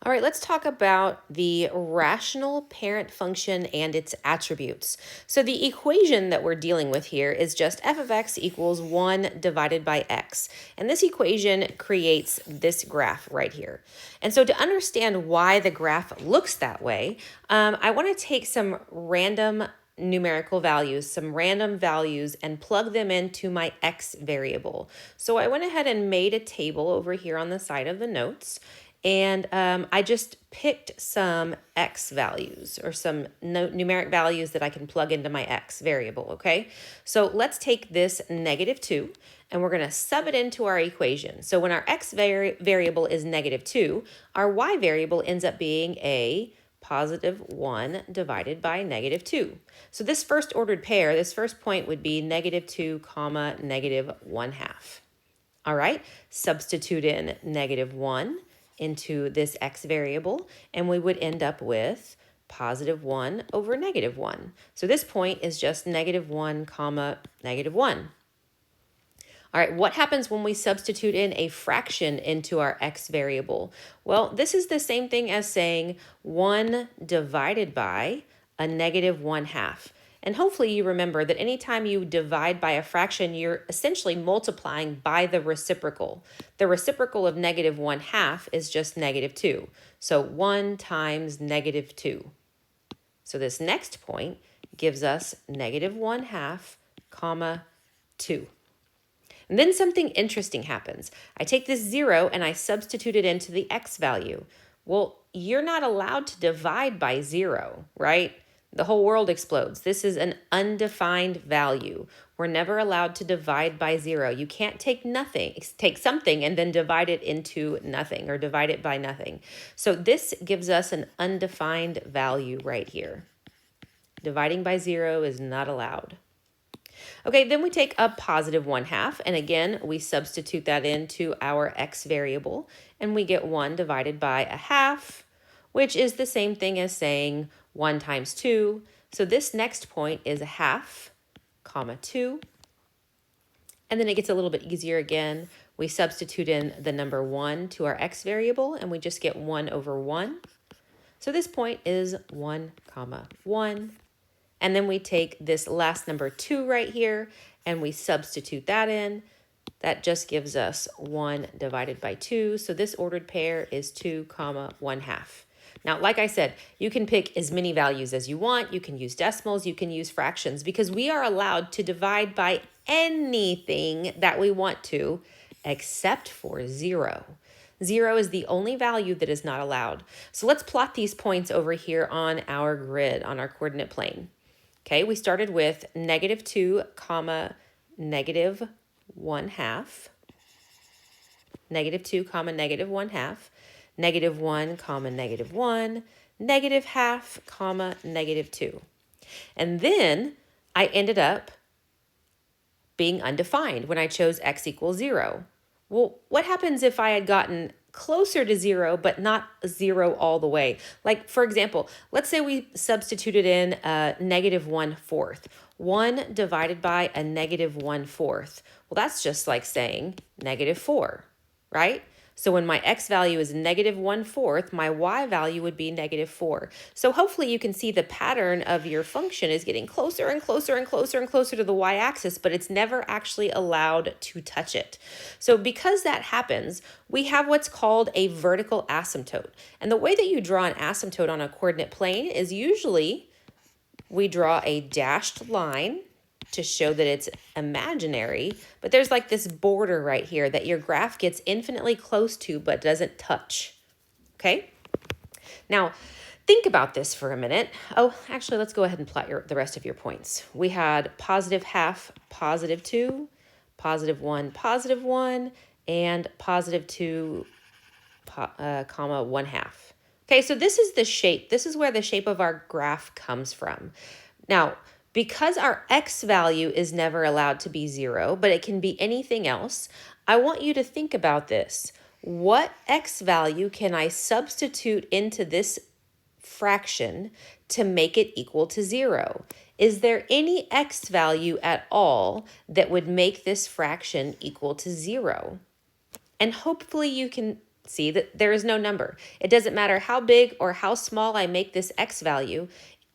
All right, let's talk about the rational parent function and its attributes. So the equation that we're dealing with here is just f of x equals 1 divided by x. And this equation creates this graph right here. And so to understand why the graph looks that way, I want to take some random numerical values, some random values, and plug them into my x variable. So I went ahead and made a table over here on the side of the notes. And I just picked some x values or some numeric values that I can plug into my x variable, okay? So let's take this -2 and we're going to sub it into our equation. So when our x variable is -2, our y variable ends up being a +1 divided by -2. So this first ordered pair, this first point would be -2 comma -1/2. All right, substitute in -1 into this x variable, and we would end up with +1 over -1. So this point is just -1 comma -1. All right, what happens when we substitute in a fraction into our x variable? Well, this is the same thing as saying 1 divided by a -1/2. And hopefully you remember that anytime you divide by a fraction, you're essentially multiplying by the reciprocal. The reciprocal of -1/2 is just -2. So 1 times -2. So this next point gives us -1/2 comma 2. And then something interesting happens. I take this 0 and I substitute it into the x value. Well, you're not allowed to divide by 0, right? The whole world explodes. This is an undefined value. We're never allowed to divide by 0. You can't take something and then divide it into nothing or divide it by nothing. So this gives us an undefined value right here. Dividing by 0 is not allowed. Okay, then we take a +1/2, and again, we substitute that into our x variable, and we get 1 divided by 1/2, which is the same thing as saying 1 times 2. So this next point is 1/2, comma 2. And then it gets a little bit easier again. We substitute in the number 1 to our x variable, and we just get 1 over 1. So this point is 1, comma 1. And then we take this last number 2 right here and we substitute that in. That just gives us 1 divided by 2. So this ordered pair is 2 comma 1/2. Now, like I said, you can pick as many values as you want. You can use decimals, you can use fractions, because we are allowed to divide by anything that we want to, except for 0. 0 is the only value that is not allowed. So let's plot these points over here on our grid, on our coordinate plane. Okay, we started with -2 comma -1/2, -2 comma -1/2, -1 comma -1, -1/2 comma -2. And then I ended up being undefined when I chose x equals 0. Well, what happens if I had gotten closer to 0, but not 0 all the way? Like, for example, let's say we substituted in a -1/4. 1 divided by a -1/4. Well, that's just like saying -4, right? So when my x value is -1/4, my y value would be -4. So hopefully you can see the pattern of your function is getting closer and closer and closer and closer to the y-axis, but it's never actually allowed to touch it. So because that happens, we have what's called a vertical asymptote. And the way that you draw an asymptote on a coordinate plane is usually we draw a dashed line to show that it's imaginary, but there's like this border right here that your graph gets infinitely close to but doesn't touch, okay? Now, think about this for a minute. Oh, actually, let's go ahead and plot the rest of your points. We had +1/2, +2, +1, +1, and +2, comma 1/2. Okay, so this is the shape. This is where the shape of our graph comes from. Now, because our x value is never allowed to be 0, but it can be anything else, I want you to think about this. What x value can I substitute into this fraction to make it equal to 0? Is there any x value at all that would make this fraction equal to 0? And hopefully you can See that there is no number. It doesn't matter how big or how small I make this x value,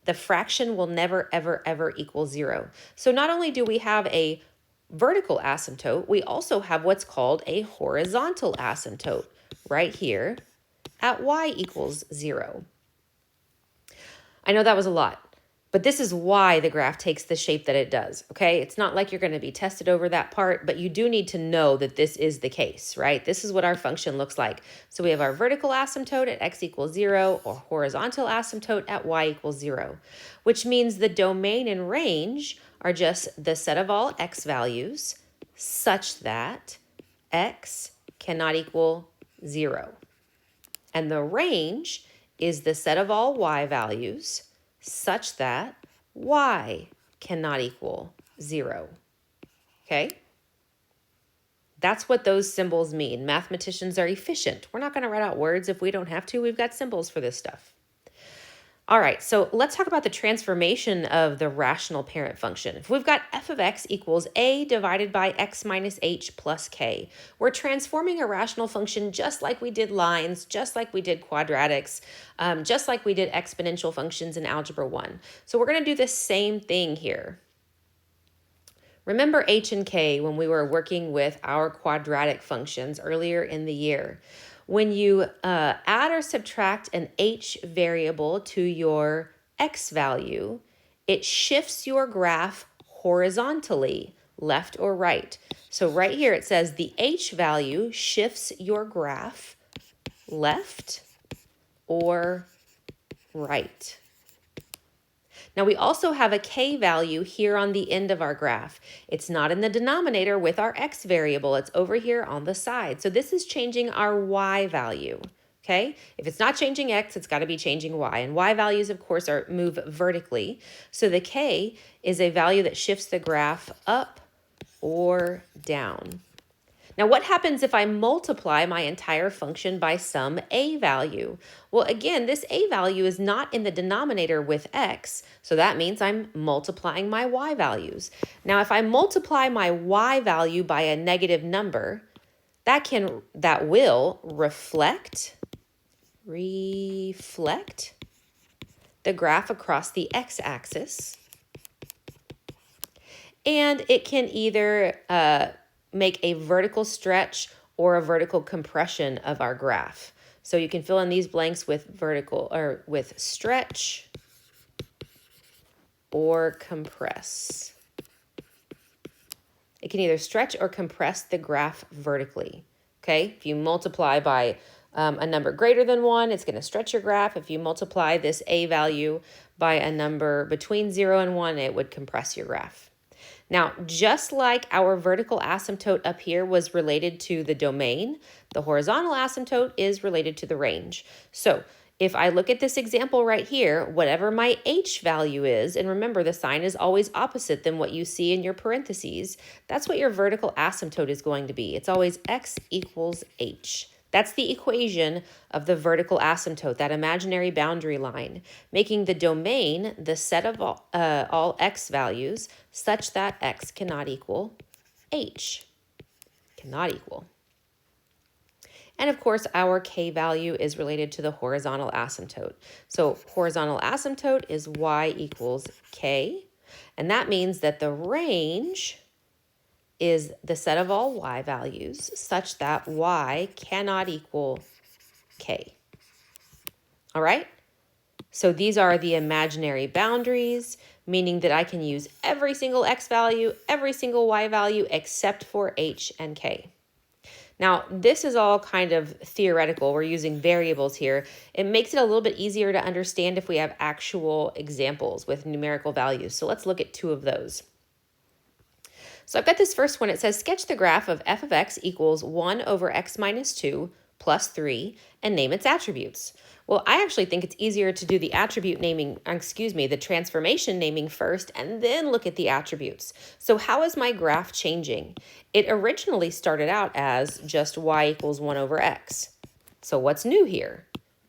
the fraction will never, ever, ever equal 0. So not only do we have a vertical asymptote, we also have what's called a horizontal asymptote right here at y equals 0. I know that was a lot, but this is why the graph takes the shape that it does, okay? It's not like you're going to be tested over that part, but you do need to know that this is the case, right? This is what our function looks like. So we have our vertical asymptote at x equals 0 or horizontal asymptote at y equals 0, which means the domain and range are just the set of all x values such that x cannot equal 0. And the range is the set of all y values such that y cannot equal 0. Okay? That's what those symbols mean. Mathematicians are efficient. We're not going to write out words if we don't have to. We've got symbols for this stuff. All right, so let's talk about the transformation of the rational parent function. If we've got f of x equals a divided by x minus h plus k, we're transforming a rational function just like we did lines, just like we did quadratics, just like we did exponential functions in Algebra 1. So we're going to do the same thing here. Remember h and k when we were working with our quadratic functions earlier in the year. When you add or subtract an h variable to your x value, it shifts your graph horizontally, left or right. So right here it says the h value shifts your graph left or right. Now we also have a k value here on the end of our graph. It's not in the denominator with our x variable. It's over here on the side. So this is changing our y value, okay? If it's not changing x, it's got to be changing y. And y values, of course, move vertically. So the k is a value that shifts the graph up or down. Now, what happens if I multiply my entire function by some a value? Well, again, this a value is not in the denominator with x, so that means I'm multiplying my y values. Now, if I multiply my y value by a negative number, that will reflect the graph across the x-axis, and it can either make a vertical stretch or a vertical compression of our graph. So you can fill in these blanks with vertical or with stretch or compress. It can either stretch or compress the graph vertically. Okay, if you multiply by a number greater than 1, it's going to stretch your graph. If you multiply this a value by a number between 0 and 1, it would compress your graph. Now, just like our vertical asymptote up here was related to the domain, the horizontal asymptote is related to the range. So if I look at this example right here, whatever my h value is, and remember the sign is always opposite than what you see in your parentheses, that's what your vertical asymptote is going to be. It's always x equals h. That's the equation of the vertical asymptote, that imaginary boundary line, making the domain the set of all x values such that x cannot equal h. Cannot equal. And of course, our k value is related to the horizontal asymptote. So horizontal asymptote is y equals k, and that means that the range is the set of all y values such that y cannot equal k. All right? So these are the imaginary boundaries, meaning that I can use every single x value, every single y value, except for h and k. Now, this is all kind of theoretical. We're using variables here. It makes it a little bit easier to understand if we have actual examples with numerical values. So let's look at 2 of those. So I've got this first one. It says, sketch the graph of f of x equals 1 over x minus 2 plus 3 and name its attributes. Well, I actually think it's easier to do the attribute naming, the transformation naming first and then look at the attributes. So how is my graph changing? It originally started out as just y equals 1 over x. So what's new here?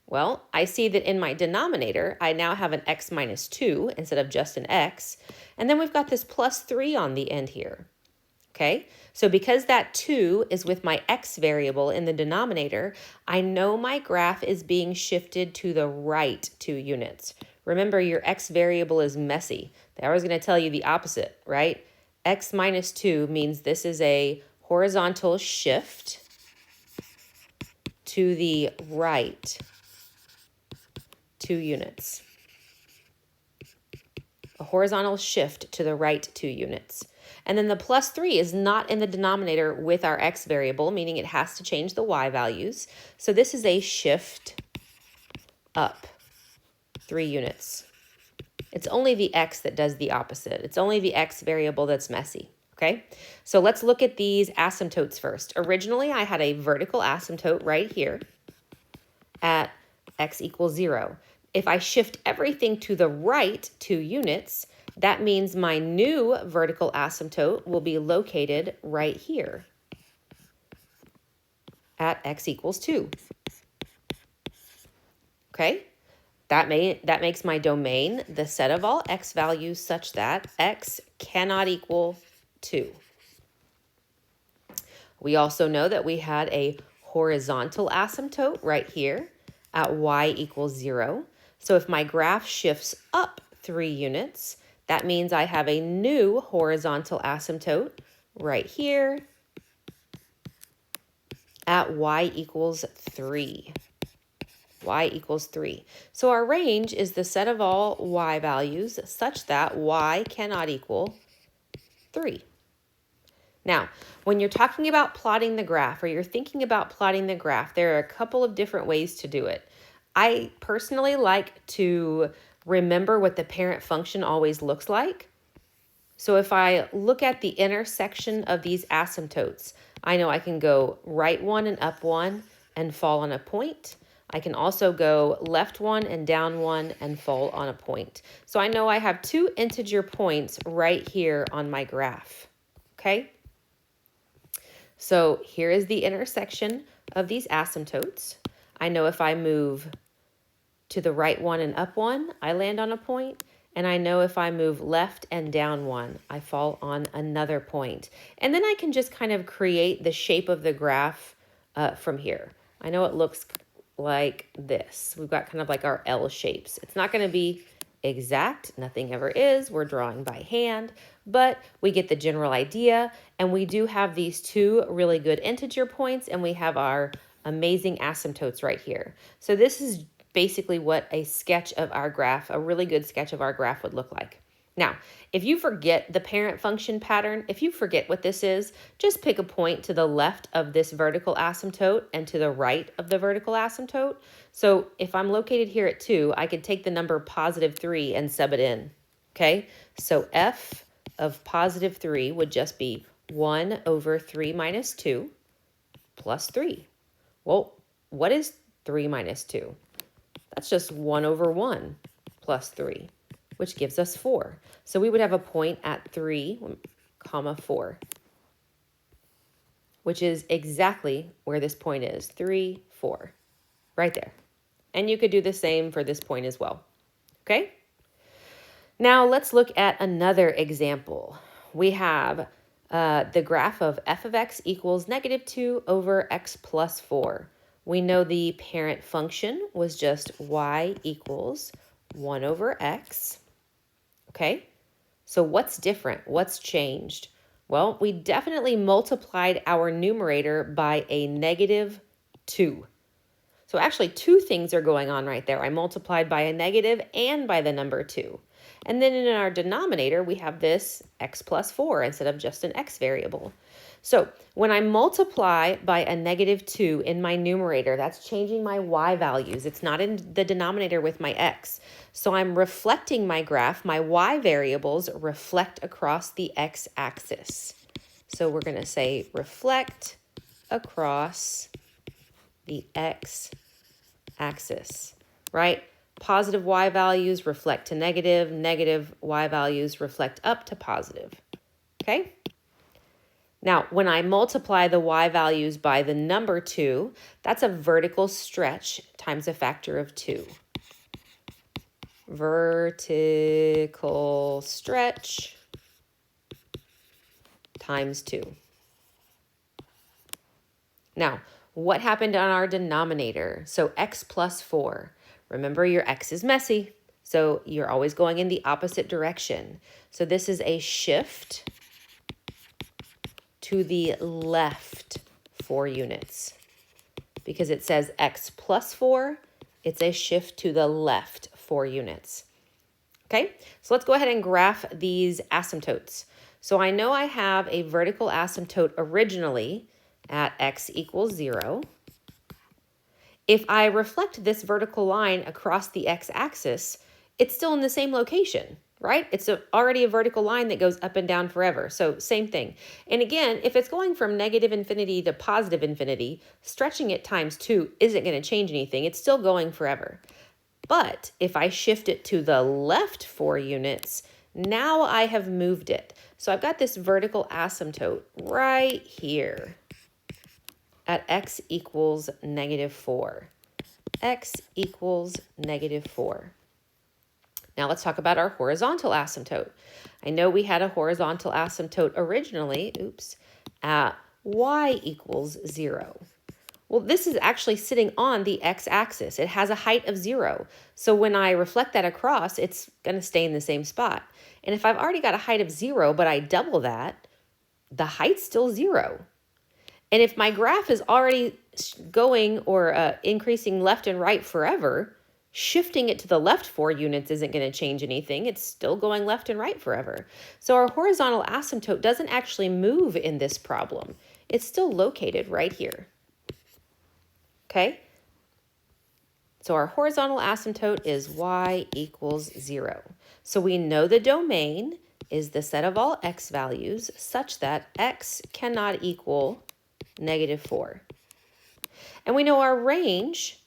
Well, I see that in my denominator, I now have an x minus 2 instead of just an x. And then we've got this plus 3 on the end here. Okay, so because that 2 is with my x variable in the denominator, I know my graph is being shifted to the right 2 units. Remember, your x variable is messy. They're always going to tell you the opposite, right? X minus 2 means this is a horizontal shift to the right 2 units. A horizontal shift to the right 2 units. And then the plus 3 is not in the denominator with our x variable, meaning it has to change the y values. So this is a shift up 3 units. It's only the x that does the opposite. It's only the x variable that's messy. Okay, so let's look at these asymptotes first. Originally, I had a vertical asymptote right here at x equals 0. If I shift everything to the right 2 units, that means my new vertical asymptote will be located right here at x equals 2. Okay, that makes my domain the set of all x values such that x cannot equal 2. We also know that we had a horizontal asymptote right here at y equals 0. So if my graph shifts up 3 units, that means I have a new horizontal asymptote right here at y equals 3. Y equals 3. So our range is the set of all y values such that y cannot equal 3. Now, when you're talking about plotting the graph or you're thinking about plotting the graph, there are a couple of different ways to do it. I personally like to remember what the parent function always looks like. So if I look at the intersection of these asymptotes, I know I can go right 1 and up 1 and fall on a point. I can also go left 1 and down 1 and fall on a point. So I know I have 2 integer points right here on my graph. Okay? So here is the intersection of these asymptotes. I know if I move to the right 1 and up 1, I land on a point. And I know if I move left and down 1, I fall on another point. And then I can just kind of create the shape of the graph from here. I know it looks like this. We've got kind of like our L shapes. It's not going to be exact. Nothing ever is. We're drawing by hand, but we get the general idea. And we do have these 2 really good integer points, and we have our amazing asymptotes right here. So this is basically what a sketch of our graph, a really good sketch of our graph would look like. Now, if you forget the parent function pattern, if you forget what this is, just pick a point to the left of this vertical asymptote and to the right of the vertical asymptote. So if I'm located here at 2, I could take the number positive 3 and sub it in. Okay, so f of positive 3 would just be 1 over 3 minus 2 plus 3. Well, what is 3 minus 2? That's just 1 over 1 plus 3, which gives us 4. So we would have a point at 3, comma 4, which is exactly where this point is, 3, 4, right there. And you could do the same for this point as well, okay? Now let's look at another example. We have the graph of f of x equals negative 2 over x plus 4. We know the parent function was just y equals 1 over x. Okay, so what's different? What's changed? Well, we definitely multiplied our numerator by a negative 2. So actually 2 things are going on right there. I multiplied by a negative and by the number 2. And then in our denominator, we have this x plus 4 instead of just an x variable. So when I multiply by a negative 2 in my numerator, that's changing my y values. It's not in the denominator with my x. So I'm reflecting my graph. My y variables reflect across the x-axis. So we're going to say reflect across the x-axis, right? Positive y values reflect to negative, negative y values reflect up to positive, okay? Now, when I multiply the y values by the number 2, that's a vertical stretch times a factor of 2. Vertical stretch times 2. Now, what happened on our denominator? So x plus 4. Remember, your x is messy, so you're always going in the opposite direction. So this is a shift to the left 4 units. Because it says x plus 4, it's a shift to the left 4 units. Okay, so let's go ahead and graph these asymptotes. So I know I have a vertical asymptote originally at x equals 0. If I reflect this vertical line across the x-axis, it's still in the same location, right? It's already a vertical line that goes up and down forever. So same thing. And again, if it's going from negative infinity to positive infinity, stretching it times 2 isn't going to change anything. It's still going forever. But if I shift it to the left 4 units, now I have moved it. So I've got this vertical asymptote right here at x equals negative 4. X equals negative 4. Now let's talk about our horizontal asymptote. I know we had a horizontal asymptote originally, at y equals 0. Well, this is actually sitting on the x-axis. It has a height of 0. So when I reflect that across, it's going to stay in the same spot. And if I've already got a height of 0, but I double that, the height's still 0. And if my graph is already going or increasing left and right forever, shifting it to the left 4 units isn't going to change anything. It's still going left and right forever. So our horizontal asymptote doesn't actually move in this problem. It's still located right here. Okay? So our horizontal asymptote is y equals 0. So we know the domain is the set of all x values such that x cannot equal negative 4. And we know our range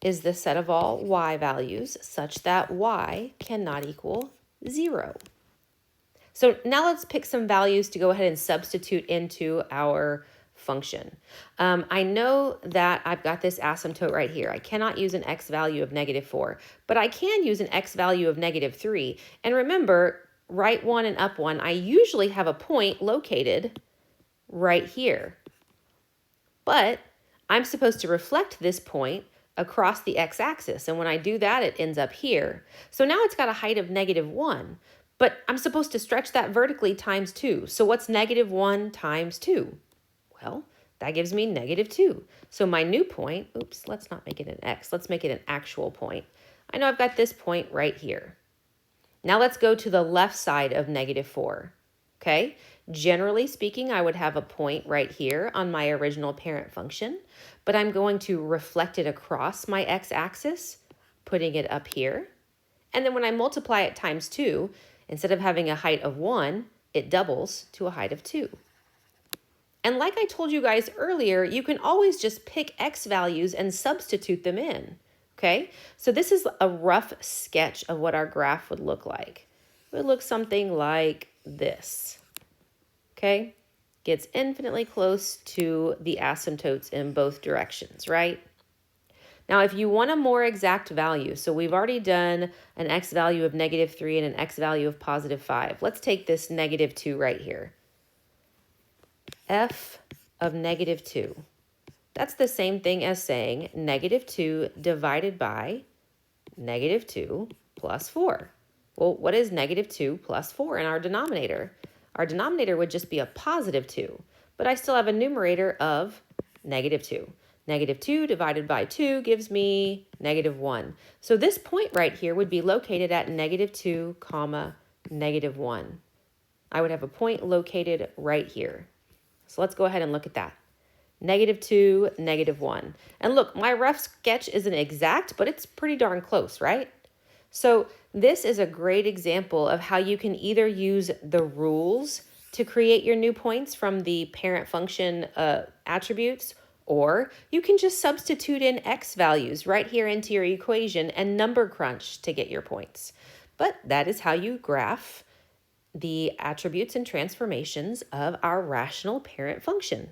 is the set of all y values such that y cannot equal 0. So now let's pick some values to go ahead and substitute into our function. I know that I've got this asymptote right here. I cannot use an x value of negative 4, but I can use an x value of negative 3. And remember, right 1 and up 1, I usually have a point located right here. But I'm supposed to reflect this point across the x-axis. And when I do that, it ends up here. So now it's got a height of negative 1. But I'm supposed to stretch that vertically times 2. So what's negative 1 times 2? Well, that gives me negative 2. So my new point, let's not make it an x. Let's make it an actual point. I know I've got this point right here. Now let's go to the left side of negative 4. Okay? Generally speaking, I would have a point right here on my original parent function, but I'm going to reflect it across my x-axis, putting it up here. And then when I multiply it times 2, instead of having a height of 1, it doubles to a height of 2. And like I told you guys earlier, you can always just pick x values and substitute them in, okay? So this is a rough sketch of what our graph would look like. It would look something like this, okay? Gets infinitely close to the asymptotes in both directions, right? Now, if you want a more exact value, so we've already done an x value of negative 3 and an x value of positive 5. Let's take this negative 2 right here. F of negative 2. That's the same thing as saying negative 2 divided by negative 2 plus 4. Well, what is negative 2 plus 4 in our denominator? Our denominator would just be a positive 2, but I still have a numerator of negative 2. Negative 2 divided by 2 gives me negative 1. So this point right here would be located at negative 2, comma, negative 1. I would have a point located right here. So let's go ahead and look at that. Negative 2, negative 1. And look, my rough sketch isn't exact, but it's pretty darn close, right? So this is a great example of how you can either use the rules to create your new points from the parent function attributes, or you can just substitute in x values right here into your equation and number crunch to get your points. But that is how you graph the attributes and transformations of our rational parent function.